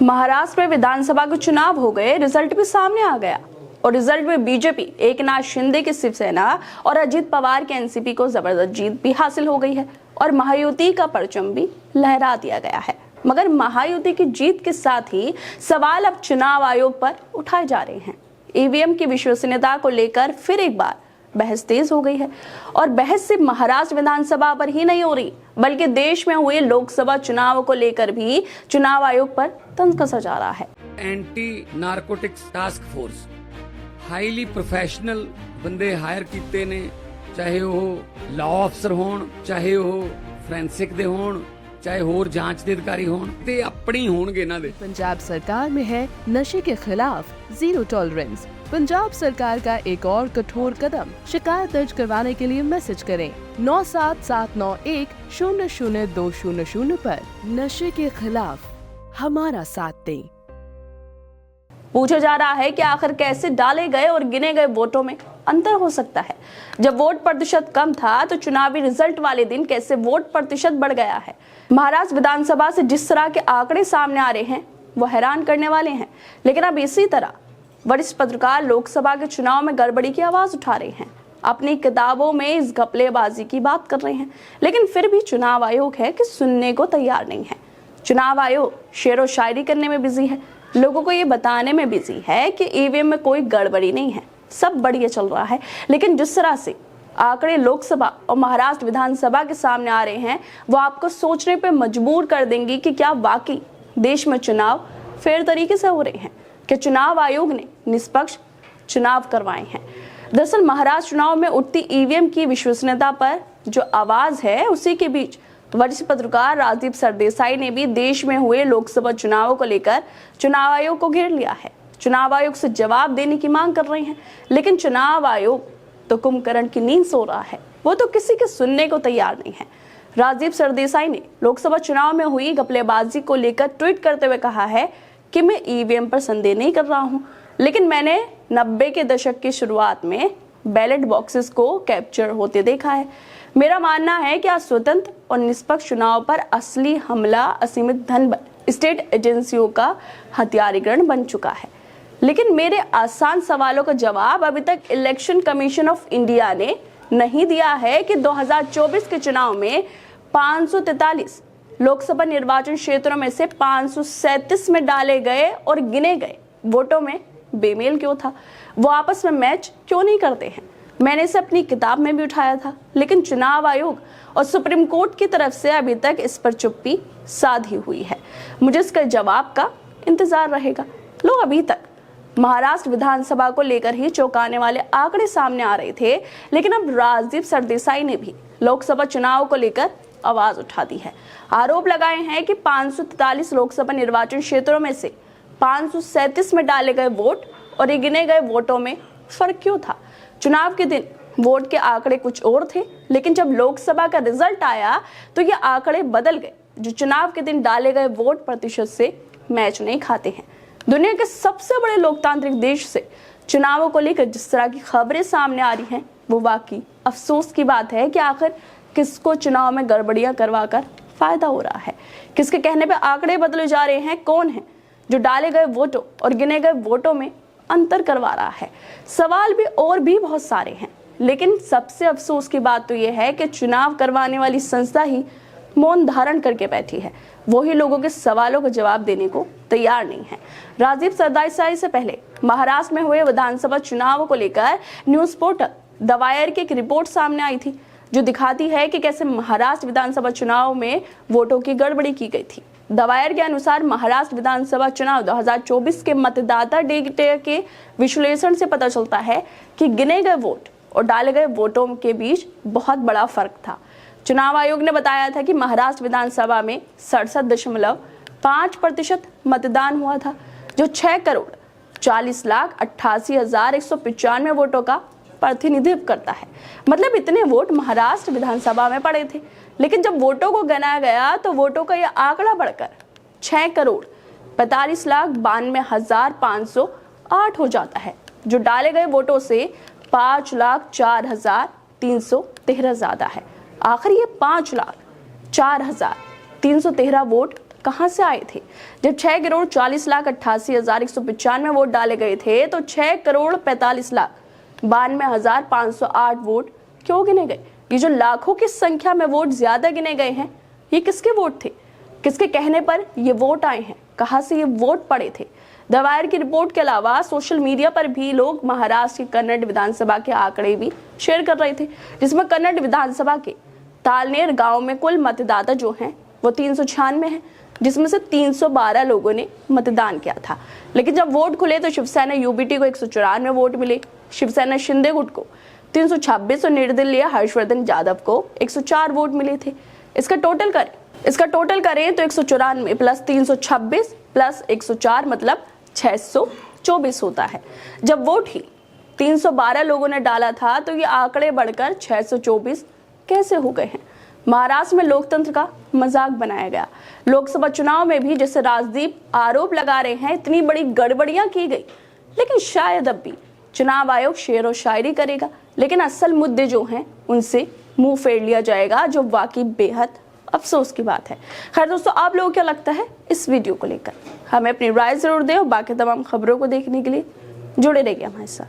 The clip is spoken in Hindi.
महाराष्ट्र में विधानसभा के चुनाव हो गए, रिजल्ट भी सामने आ गया और रिजल्ट में बीजेपी एकनाथ शिंदे की शिवसेना और अजित पवार के एनसीपी को जबरदस्त जीत भी हासिल हो गई है और महायुति का परचम भी लहरा दिया गया है। मगर महायुति की जीत के साथ ही सवाल अब चुनाव आयोग पर उठाए जा रहे हैं। ईवीएम की विश्वसनीयता को लेकर फिर एक बार बहस तेज हो गई है और बहस सिर्फ महाराष्ट्र विधानसभा पर ही नहीं हो रही, बल्कि देश में हुए लोकसभा चुनाव को लेकर भी चुनाव आयोग पर तंज कसा जा रहा है। Anti narcotics task force highly professional बंदे हायर कीते ने, चाहे वो लॉ अफसर होण, चाहे वो फोरेंसिक दे होण, चाहे होर जांच दे अधिकारी होण, ते अपनी होणगे इन्हां दे। पंजाब सरकार में है नशे के खिलाफ जीरो टॉलरेंस। पंजाब सरकार का एक और कठोर कदम। शिकायत दर्ज करवाने के लिए मैसेज करें 9779100200 पर। नशे के खिलाफ हमारा साथ दें। पूछा जा रहा है कि आखिर कैसे डाले गए और गिने गए वोटों में अंतर हो सकता है। जब वोट प्रतिशत कम था तो चुनावी रिजल्ट वाले दिन कैसे वोट प्रतिशत बढ़ गया है। महाराष्ट्र विधानसभा से जिस तरह के आंकड़े सामने आ रहे हैं वो हैरान करने वाले हैं। लेकिन अब इसी तरह वरिष्ठ पत्रकार लोकसभा के चुनाव में गड़बड़ी की आवाज उठा रहे हैं, अपनी किताबों में इस घपलेबाजी की बात कर रहे हैं। लेकिन फिर भी चुनाव आयोग है कि सुनने को तैयार नहीं है। चुनाव आयोग शेरो शायरी करने में बिजी है, लोगों को ये बताने में बिजी है कि ईवीएम में कोई गड़बड़ी नहीं है, सब बढ़िया चल रहा है। लेकिन जिस तरह से आंकड़े लोकसभा और महाराष्ट्र विधानसभा के सामने आ रहे हैं वो आपको सोचने पे मजबूर कर देंगी कि क्या वाकई देश में चुनाव फेयर तरीके से हो रहे हैं, कि चुनाव आयोग ने निष्पक्ष चुनाव करवाए हैं। दरअसल महाराष्ट्र चुनाव में उठती ईवीएम की विश्वसनीयता पर जो आवाज है उसी के बीच वरिष्ठ पत्रकार राजदीप सरदेसाई ने भी देश में हुए लोकसभा चुनावों को लेकर चुनाव आयोग को घेर लिया है। चुनाव आयोग से जवाब देने की मांग कर रहे हैं। लेकिन चुनाव आयोग तो कुंभकर्ण की नींद सो रहा है, वो तो किसी के सुनने को तैयार नहीं है। राजदीप सरदेसाई ने लोकसभा चुनाव में हुई घपलेबाजी को लेकर ट्वीट करते हुए कहा है कि मैं ईवीएम पर संदेह नहीं कर रहा हूं, लेकिन मैंने 90 के दशक की शुरुआत में बैलेट बॉक्सेस को कैप्चर होते देखा है। मेरा मानना है कि आज स्वतंत्र और निष्पक्ष चुनाव पर असली हमला असीमित धन बल स्टेट एजेंसियों का हथियारीकरण बन चुका है। लेकिन मेरे आसान सवालों का जवाब अभी तक इलेक्शन कमीशन ऑफ इंडिया ने नहीं दिया है कि 2024 के चुनाव में 543 लोकसभा निर्वाचन क्षेत्रों में से 537 में डाले गए और गिने गए वोटों में बेमेल क्यों था, वो आपस में मैच क्यों नहीं करते हैं। मैंने इसे अपनी किताब में भी उठाया था, लेकिन चुनाव आयोग और सुप्रीम कोर्ट की तरफ से अभी तक इस पर चुप्पी साधी हुई है। मुझे इसके जवाब का इंतजार रहेगा। लोग अभी तक महाराष्ट्र विधानसभा को लेकर ही चौंकाने वाले आंकड़े सामने आ रहे थे, लेकिन अब राजदीप सरदेसाई ने भी लोकसभा चुनाव को लेकर आवाज उठा दी है। आरोप लगाए हैं कि 543 लोकसभा निर्वाचन क्षेत्रों में से 537 में डाले गए वोट और गिने गए वोटों में फर्क क्यों था। चुनाव के दिन वोट के आंकड़े कुछ और थे, लेकिन जब लोकसभा का रिजल्ट आया तो ये आंकड़े बदल गए। जो चुनाव के दिन डाले गए वोट प्रतिशत से मैच नहीं खाते हैं। दुनिया के सबसे बड़े लोकतांत्रिक देश से चुनावों को लेकर जिस तरह की खबरें सामने आ रही हैं वो वाकई अफसोस की बात है कि आखिर किसको चुनाव में गड़बड़ियां करवाकर फायदा हो रहा है। किसके कहने पे आंकड़े बदले जा रहे हैं, कौन है जो डाले गए वोटों और गिने गए वोटों में अंतर करवा रहा है। सवाल भी और भी बहुत सारे हैं, लेकिन सबसे अफसोस की बात तो यह है कि चुनाव करवाने वाली संस्था ही मौन धारण करके बैठी है। वही लोगों के सवालों का जवाब देने को तैयार नहीं है। राजदीप सरदेसाई से पहले महाराष्ट्र में हुए विधानसभा चुनाव को लेकर न्यूज पोर्टल द वायर की एक रिपोर्ट सामने आई थी जो दिखाती है कि कैसे महाराष्ट्र विधानसभा चुनाव में वोटों की गड़बड़ी की गई थी। द वायर के अनुसार महाराष्ट्र विधानसभा चुनाव 2024 के मतदाता डेटा के विश्लेषण से पता चलता है कि गिने गए वोट और डाले गए वोटों के बीच बहुत बड़ा फर्क था। चुनाव आयोग ने बताया था कि महाराष्ट्र विधानसभा में 67.5% मतदान हुआ था, जो 6,40,88,195 वोटों का प्रतिनिधित्व करता है। मतलब इतने वोट महाराष्ट्र विधानसभा में पड़े थे। लेकिन जब वोटों को गिनाया गया तो वोटों का यह आंकड़ा बढ़कर 6,45,92,508 हो जाता है, जो डाले गए वोटों से 5,04,313 ज्यादा है। आखिर ये 5,04,313 वोट कहां से आए थे? जब 6,40,88,195 वोट डाले गए थे तो 6,45,92,508 वोट क्यों गिने गए? ये जो लाखों की संख्या में वोट ज्यादा गिने गए हैं, ये किसके वोट थे? किसके कहने पर ये वोट आए हैं? कहां से ये वोट पड़े थे? द वायर की रिपोर्ट के अलावा सोशल मीडिया पर भी लोग महाराष्ट्र की कन्नड़ विधानसभा के आंकड़े भी शेयर कर रहे थे, जिसमें कन्नड़ विधानसभा के तालनेर गांव में कुल मतदाता जो हैं वो 396 हैं, जिसमें से 312 लोगों ने मतदान किया था। लेकिन जब वोट खुले तो शिवसेना यूबीटी को 194 वोट मिले, शिवसेना शिंदे गुट को 326 और निर्दलीय हर्षवर्धन यादव को 104 वोट मिले थे। इसका टोटल करें तो 194 प्लस 326 प्लस 104 मतलब 624 होता है। जब वोट ही 312 लोगों ने डाला था तो ये आंकड़े बढ़कर 624 कैसे हो गए हैं? महाराष्ट्र में लोकतंत्र का मजाक बनाया गया। लोकसभा चुनाव में भी जैसे राजदीप आरोप लगा रहे हैं, इतनी बड़ी गड़बड़ियां की गई, लेकिन शायद अब भी चुनाव आयोग शेर और शायरी करेगा, लेकिन असल मुद्दे जो हैं उनसे मुंह फेर लिया जाएगा, जो वाकई बेहद अफसोस की बात है। खैर दोस्तों, आप लोगों को क्या लगता है इस वीडियो को लेकर? हमें अपनी राय जरूर दें और बाकी तमाम खबरों को देखने के लिए जुड़े रहिए हमारे साथ।